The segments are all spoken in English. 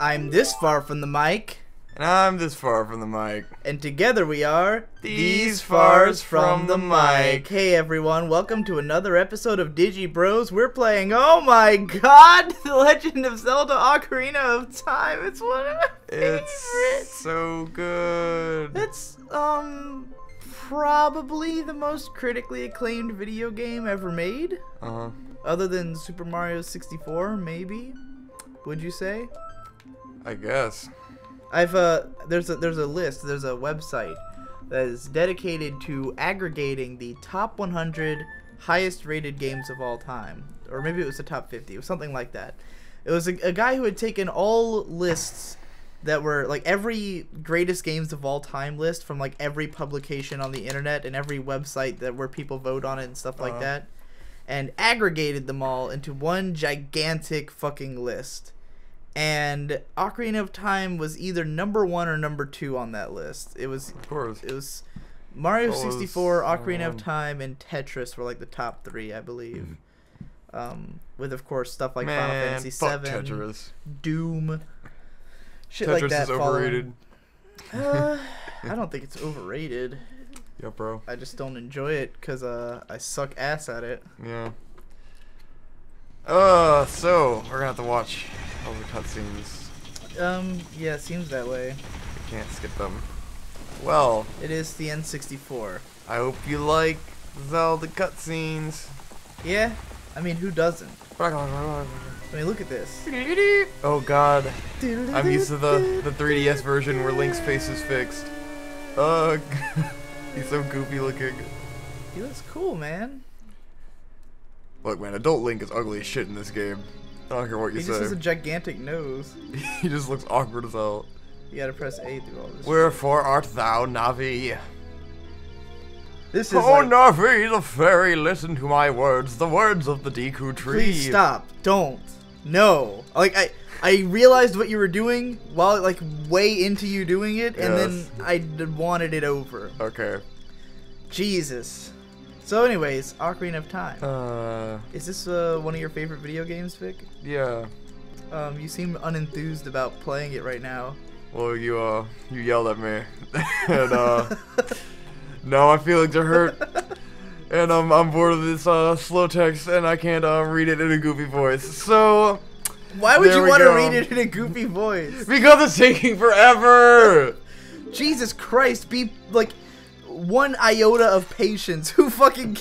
I'm this far from the mic. And I'm this far from the mic. And together we are These fars from the mic. Hey everyone, welcome to another episode of Digi Bros. We're playing, oh my god, The Legend of Zelda Ocarina of Time. It's one of my favorites. It's so good. It's, probably the most critically acclaimed video game ever made. Uh-huh. Other than Super Mario 64, maybe? Would you say? I guess. There's a list, there's a website that is dedicated to aggregating the top 100 highest rated games of all time. Or maybe it was the top 50, it was something like that. It was a guy who had taken all lists that were like every greatest games of all time list from like every publication on the internet and every website where people vote on it and stuff like that, and aggregated them all into one gigantic fucking list. And Ocarina of Time was either number 1 or number 2 on that list. It was, of course. It was Mario 64, Ocarina of Time, and Tetris were like the top 3, I believe. With of course stuff like Final Fantasy VII, Tetris. Doom, shit Tetris like that. Is overrated. I don't think it's overrated. Yeah, bro. I just don't enjoy it because I suck ass at it. Yeah. So we're gonna have to watch all the cutscenes. Yeah, it seems that way. We can't skip them. Well, it is the N64. I hope you like Zelda cutscenes. Yeah, I mean, who doesn't? I mean, look at this. Oh god, I'm used to the 3DS version where Link's face is fixed. Ugh, he's so goofy looking. He looks cool, man. Look, man, adult Link is ugly as shit in this game. I don't care what you say. He just has a gigantic nose. He just looks awkward as hell. You gotta press A through all this. Wherefore art thou, Navi? This is like, Navi, the fairy, listen to my words, the words of the Deku tree. Please stop. Don't. No. Like, I realized what you were doing while, like, way into you doing it, and then I wanted it over. Okay. Jesus. So anyways, Ocarina of Time. Is this one of your favorite video games, Vic? Yeah. You seem unenthused about playing it right now. Well, you yelled at me, and now my feelings are hurt, and I'm bored of this slow text, and I can't read it in a goofy voice. So why would you want to read it in a goofy voice? Because it's taking forever. Jesus Christ! Be like one iota of patience. Who fucking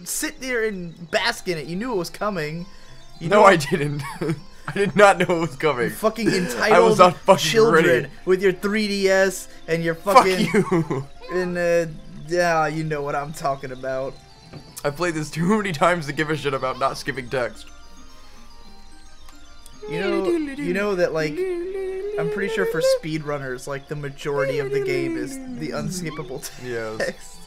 sit there and bask in it? You knew it was coming. No, I didn't. I did not know it was coming. You fucking entitled children ready. With your 3DS and your fucking. Fuck you. And yeah, you know what I'm talking about. I played this too many times to give a shit about not skipping text. You know that, like, I'm pretty sure for speedrunners, like, the majority of the game is the unskippable text. Yes.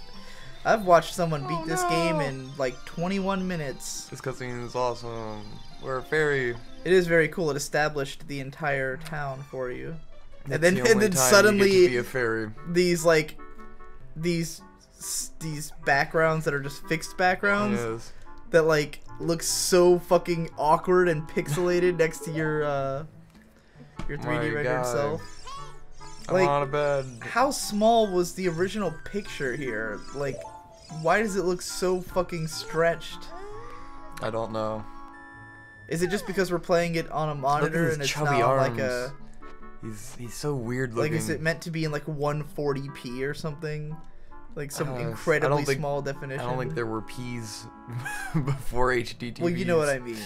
I've watched someone beat this game in, like, 21 minutes. This cutscene is awesome. We're a fairy. It is very cool. It established the entire town for you. That's and then suddenly you get to be a fairy. These, like, these backgrounds that are just fixed backgrounds. Yes. That, like, looks so fucking awkward and pixelated next to your 3D rendered self. I'm on a bed. How small was the original picture here? Like, why does it look so fucking stretched? I don't know. Is it just because we're playing it on a monitor and it's not arms. like a... He's so weird looking. Like, is it meant to be in like 140p or something? Like some incredibly small definition. I don't think there were P's before HD TVs. Well, you know what I mean.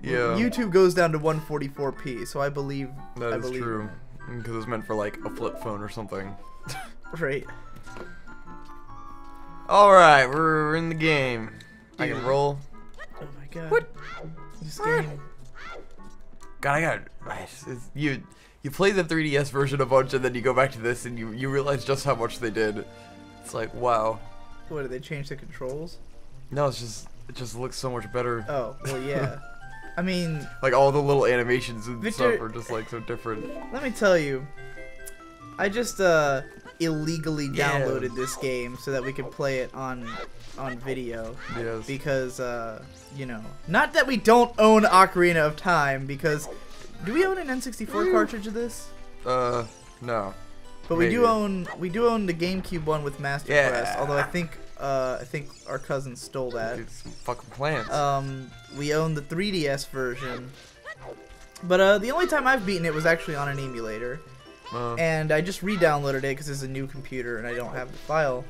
Yeah. YouTube goes down to 144p, so I believe that is true. Because it's meant for like a flip phone or something. Right. All right, we're in the game. Dude. I can roll. Oh my god. What? This game. God, I got you play the 3DS version a bunch, and then you go back to this, and you realize just how much they did. It's like, wow. What, did they change the controls? No, it just looks so much better. Oh, well, yeah. I mean, like all the little animations and Victor, stuff are just like so different. Let me tell you, I just illegally downloaded this game so that we could play it on video. Yes. Because you know, not that we don't own Ocarina of Time, because Do we own an N64 cartridge of this? No. But we do own the GameCube one with Master Quest. Although I think our cousin stole that. Dude, some fucking plants. We own the 3DS version. But the only time I've beaten it was actually on an emulator. And I just re-downloaded it because it's a new computer and I don't have the file.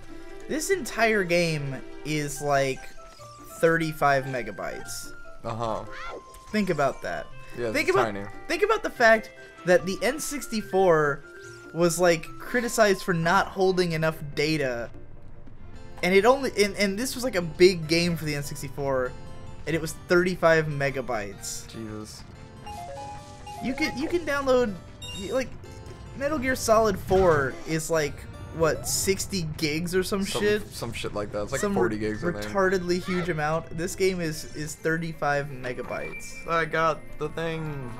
This entire game is like 35 megabytes. Think about that. Yeah, think about the fact that the N64 was like criticized for not holding enough data, and and this was like a big game for the N64, and it was 35 megabytes. Jesus. You can download like Metal Gear Solid 4 is like what 60 gigs or some shit like that. It's like 40 gigs in there. Retardedly huge amount. This game is 35 megabytes. I got the thing.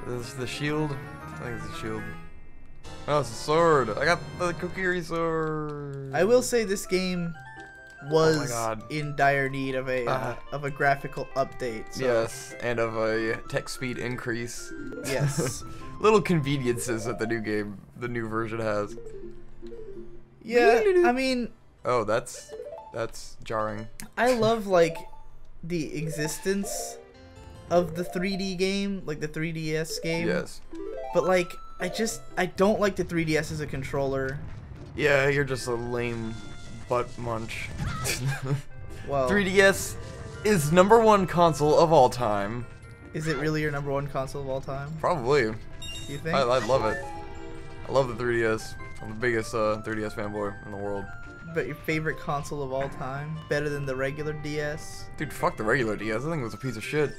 This is the shield. I think it's a shield. Oh, it's a sword. I got the Kokiri sword. I will say this game was in dire need of a graphical update. So. Yes, and of a text speed increase. Yes. Little conveniences that the new version has. Yeah, I mean. Oh, that's jarring. I love like the existence of the 3D game, like the 3DS game. Yes. But like, I don't like the 3DS as a controller. Yeah, you're just a lame butt munch. Well, 3DS is #1 console of all time. Is it really your #1 console of all time? Probably. You think? I love it. I love the 3DS. I'm the biggest 3DS fanboy in the world. But your favorite console of all time? Better than the regular DS? Dude, fuck the regular DS. I think it was a piece of shit.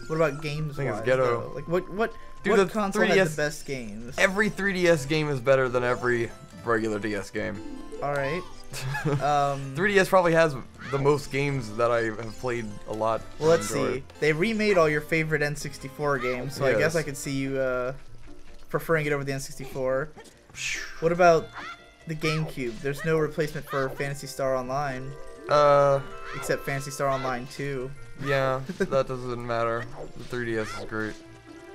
What about games? I think it's ghetto. Though? Like what Dude, console had the best games? Every 3DS game is better than every regular DS game. All right. 3DS probably has the most games that I have played a lot. Well, let's see. They remade all your favorite N64 games, so I guess I could see you preferring it over the N64. What about the GameCube? There's no replacement for Phantasy Star Online. Except Phantasy Star Online 2. Yeah, that doesn't matter. The 3DS is great.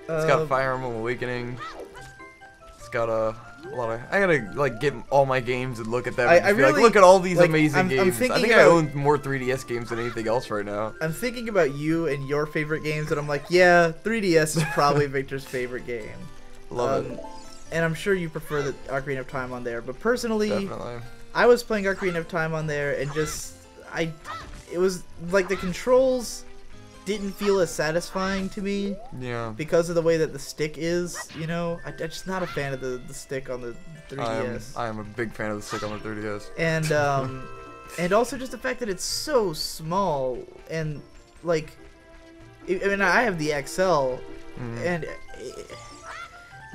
It's got Fire Emblem Awakening. It's got a lot of. I gotta like get all my games and look at them. I really look at all these amazing games. I think I own more 3DS games than anything else right now. I'm thinking about you and your favorite games, and I'm like, yeah, 3DS is probably Victor's favorite game. Love it. And I'm sure you prefer the Ocarina of Time on there, but personally, definitely. I was playing Ocarina of Time on there, and it was like the controls didn't feel as satisfying to me. Yeah. Because of the way that the stick is, you know, I'm just not a fan of the stick on the 3DS. I am a big fan of the stick on the 3DS. And and also just the fact that it's so small and like, I mean, I have the XL, and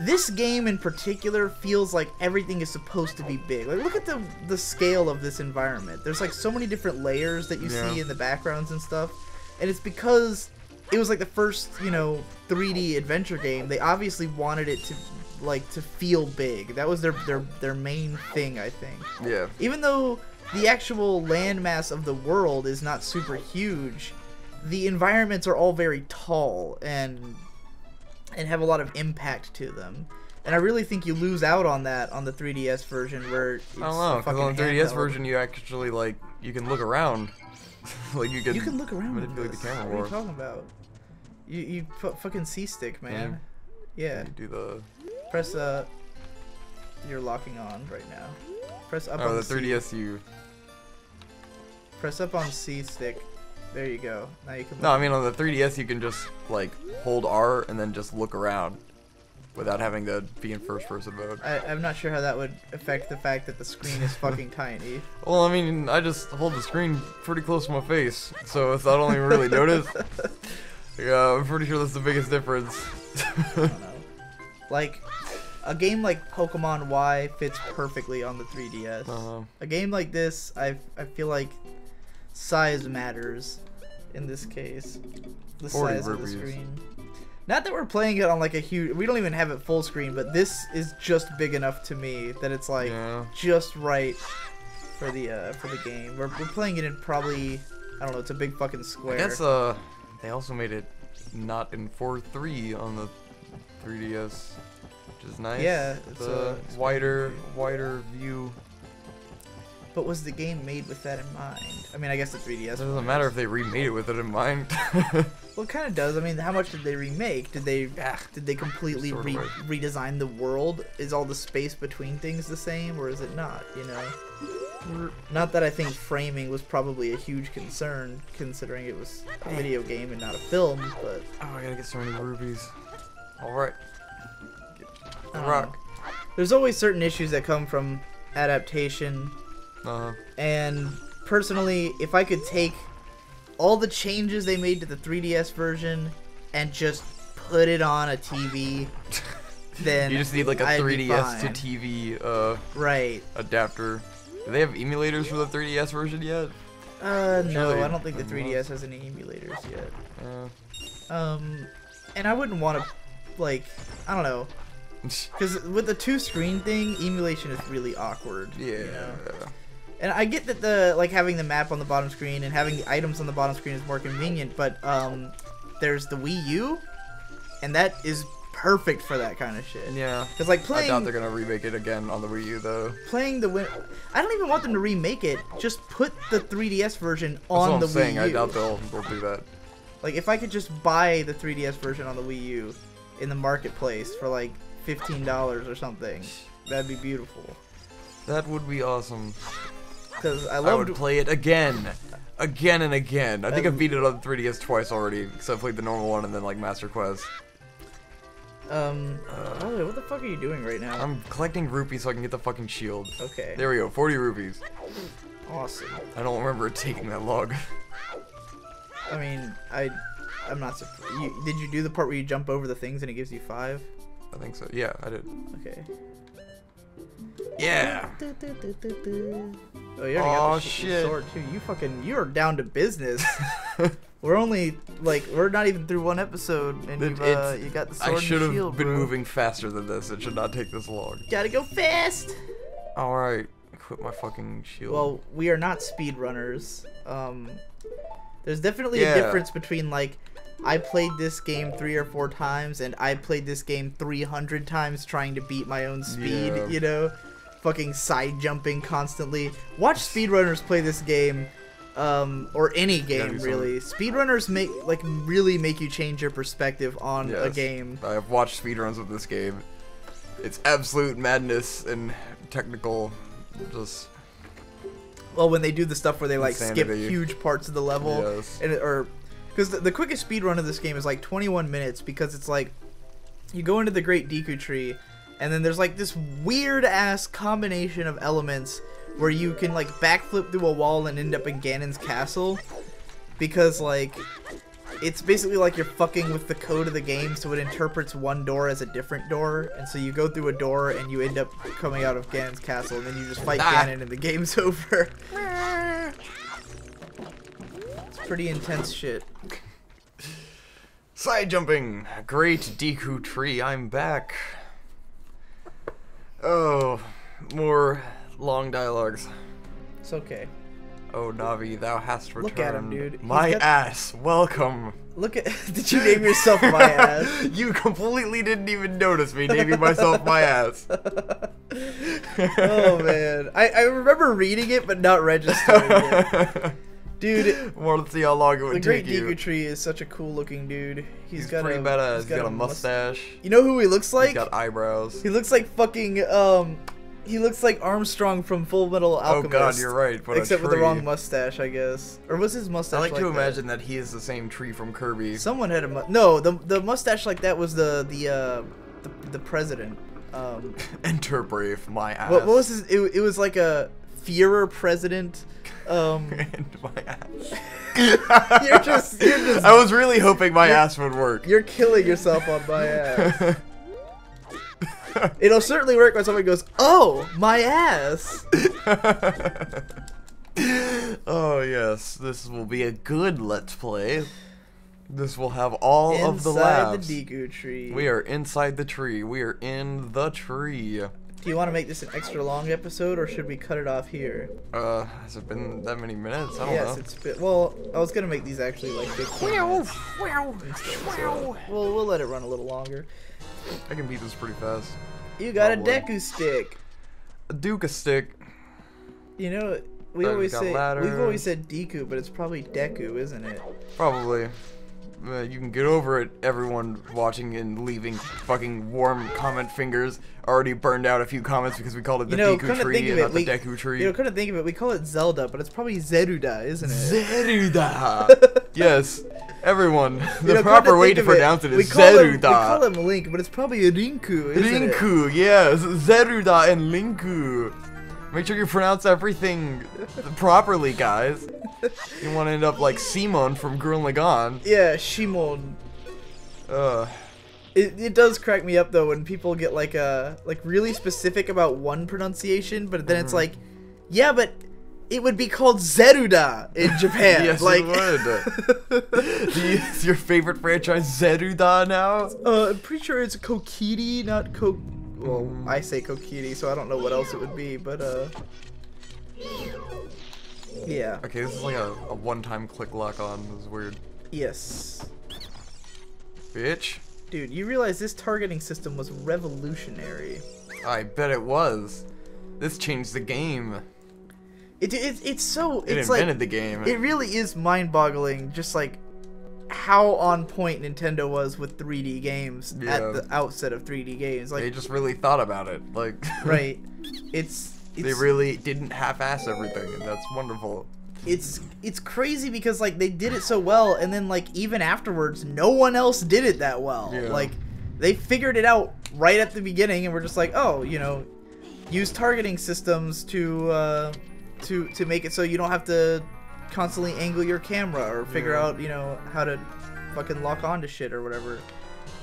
this game in particular feels like everything is supposed to be big. Like, look at the scale of this environment. There's like so many different layers that you see in the backgrounds and stuff. And it's because it was like the first, you know, 3D adventure game. They obviously wanted it to feel big. That was their main thing, I think. Yeah. Even though the actual landmass of the world is not super huge, the environments are all very tall and have a lot of impact to them. And I really think you lose out on that on the 3DS version, where it's I don't know, because on the 3DS version you actually like you can look around. Like you can look around. Manipulate the camera more. What are you talking about? You fucking C-stick, man. Yeah. You do the press you're locking on right now. Press up on the 3DS you press up on C-stick. There you go. Now you can look. No, I mean on the 3DS you can just like hold R and then just look around without having to be in first person mode. I'm not sure how that would affect the fact that the screen is fucking tiny. Well, I mean, I just hold the screen pretty close to my face, so I don't even really notice. Yeah, I'm pretty sure that's the biggest difference. I don't know. Like, a game like Pokemon Y fits perfectly on the 3DS. A game like this, I feel like size matters in this case. The size of the screen. Not that we're playing it on like a huge, we don't even have it full screen, but this is just big enough to me that it's like just right for the game. We're playing it in probably, I don't know, it's a big fucking square. I guess they also made it not in 4:3 on the 3DS, which is nice. Yeah, it's wider view. But was the game made with that in mind? I mean, I guess the 3DS. It doesn't matter if they remade it with it in mind. Well, it kind of does. I mean, how much did they remake? Did they completely Sort of redesign the world? Is all the space between things the same, or is it not? You know, not that I think framing was probably a huge concern, considering it was a video game and not a film. But oh, I gotta get so many rubies. All right, get the I don't rock. know. There's always certain issues that come from adaptation. And personally, if I could take all the changes they made to the 3DS version and just put it on a TV, then you just need like a I'd 3DS to TV right adapter. Do they have emulators for the 3DS version yet? No, Surely I don't think the they 3DS must. has any emulators yet. Yeah. And I wouldn't want to, like, I don't know, because with the 2-screen thing, emulation is really awkward. Yeah. You know? And I get that the having the map on the bottom screen and having the items on the bottom screen is more convenient, but there's the Wii U, and that is perfect for that kind of shit. Yeah. Because like playing, I doubt they're gonna remake it again on the Wii U though. Playing the I don't even want them to remake it. Just put the 3DS version on the That's what I'm saying. Wii U. I doubt they'll do that. Like if I could just buy the 3DS version on the Wii U in the marketplace for like $15 or something, that'd be beautiful. That would be awesome. Because I would play it again and again. I think I've beat it on the 3DS twice already, because I played the normal one and then like Master Quest. Oh, wait, what the fuck are you doing right now? I'm collecting rupees so I can get the fucking shield. Okay. There we go, 40 rupees. Awesome. I don't remember it taking that long. I mean, I'm not surprised. Did you do the part where you jump over the things and it gives you 5? I think so. Yeah, I did. Okay. Yeah. Oh, you already got the shit. sword too. You're down to business. We're only we're not even through one episode, and you got the sword I and should the have shield, been bro. moving faster than this. It should not take this long. Gotta go fast. All right, equip my fucking shield. Well, we are not speedrunners. There's definitely a difference between I played this game 3 or 4 times, and I played this game 300 times trying to beat my own speed. Yeah. You know, fucking side jumping constantly. Watch speedrunners play this game. Or any game really. Speedrunners really make you change your perspective on a game. I have watched speedruns of this game. It's absolute madness and technical, just. Well, when they do the stuff where they skip insanity. huge parts of the level, Yes. because the quickest speedrun of this game is 21 minutes, because it's you go into the Great Deku Tree, and then there's this weird ass combination of elements where you can backflip through a wall and end up in Ganon's castle, because it's basically you're fucking with the code of the game, so it interprets one door as a different door, and so you go through a door and you end up coming out of Ganon's castle, and then you just fight Ganon and the game's over. It's pretty intense shit. Side jumping! Great Deku Tree, I'm back. Oh, more long dialogues. It's okay. Oh, Navi, thou hast returned. Look at him, dude. My ass, welcome. Look at. Did you name yourself my ass? You completely didn't even notice me naming myself my ass. Oh man, I remember reading it but not registering it. Dude, Want to see how long it would the Great take you. Deku Tree is such a cool looking dude. He's pretty badass. He's got a mustache. You know who he looks like? He's got eyebrows. He looks like fucking he looks like Armstrong from Full Metal Alchemist. Oh god, you're right. But except with the wrong mustache, I guess. Or was his mustache I like to that? imagine that he is the same tree from Kirby. Someone had a no. The mustache like that was the president. Enter Brave, my ass. What was his? It was like a Führer president. And my ass. You're just. I was really hoping my ass would work. You're killing yourself on my ass. It'll certainly work when somebody goes, "Oh, my ass." Oh yes, this will be a good Let's Play. This will have all of the Inside laughs. the Deku Tree. We are inside the tree. We are in the tree. Do you want to make this an extra long episode, or should we cut it off here? Has it been that many minutes? I don't Yes, know. it's been. Well, I was gonna make these actually like 15 minutes. So we'll let it run a little longer. I can beat this pretty fast. You got Probably. a Deku stick. A Duka stick. You know, we Got always say we've ladders. always said Deku, but it's probably Deku, isn't it? Probably. You can get over it, everyone watching and leaving fucking warm comment fingers. Already burned out a few comments because we called it the Deku tree and not the Deku tree. You know, couldn't think of it. We call it Zelda, but it's probably Zeruda, isn't it? Zeruda! Yes, everyone. The proper way to pronounce it is Zeruda. We call him Link, but it's probably a Rinku, isn't it? Rinku, yes. Zeruda and Linku. Make sure you pronounce everything properly, guys. You want to end up like Simon from Gurren Lagann. Yeah, Shimon. It does crack me up though when people get like really specific about one pronunciation, but then it's like, yeah, but it would be called Zeruda in Japan. Yes, like, it would. Is your favorite franchise Zeruda now? I'm pretty sure it's Kokiri, not Well, I say Kokiri, so I don't know what else it would be, but yeah. Okay, this is like a one-time click lock on. This is weird. Yes. Bitch. Dude, you realize this targeting system was revolutionary. I bet it was. This changed the game. It's so It it's invented like the game. it really is mind-boggling, just like how on point Nintendo was with 3D games at the outset of 3D games. Like they just really thought about it. Like right, it's they really didn't half-ass everything, and that's wonderful. It's crazy because like they did it so well, and then like even afterwards, no one else did it that well. Yeah. Like they figured it out right at the beginning, and we're just like, oh, you know, use targeting systems to make it so you don't have to constantly angle your camera or figure out, you know, how to fucking lock onto shit or whatever,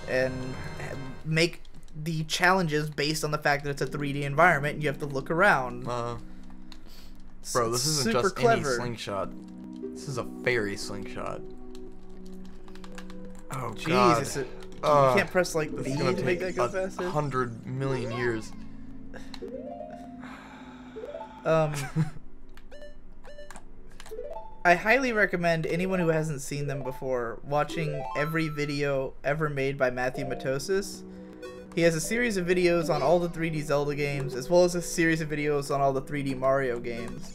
and make the challenges based on the fact that it's a 3D environment and you have to look around. Bro, this isn't super just clever. any slingshot. This is a fairy slingshot. Oh god. Jesus, you can't press like This B is gonna to make take that go faster. 100 million years. I highly recommend anyone who hasn't seen them before watching every video ever made by Matthew Matosis. He has a series of videos on all the 3D Zelda games, as well as a series of videos on all the 3D Mario games.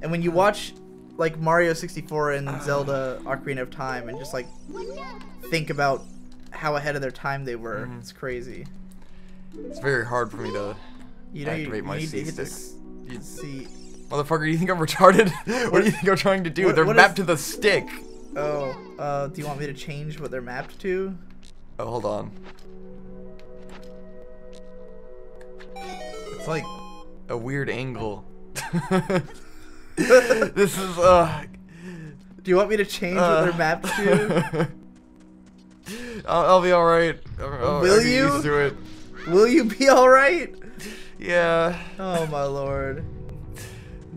And when you watch like Mario 64 and Zelda Ocarina of Time and just like think about how ahead of their time they were, it's crazy. It's very hard for me to activate my need to C hit stick. this C. Motherfucker, do you think I'm retarded? What do you think I'm trying to do? They're mapped to the stick. Oh, do you want me to change what they're mapped to? Oh, hold on. It's like a weird angle. This is, Do you want me to change what they're mapped to? I'll be alright. Will you? Used to it. Will you be alright? Yeah. Oh my lord.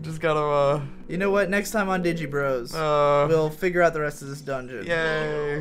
Just gotta, You know what? Next time on Digi Bros, we'll figure out the rest of this dungeon. Yay.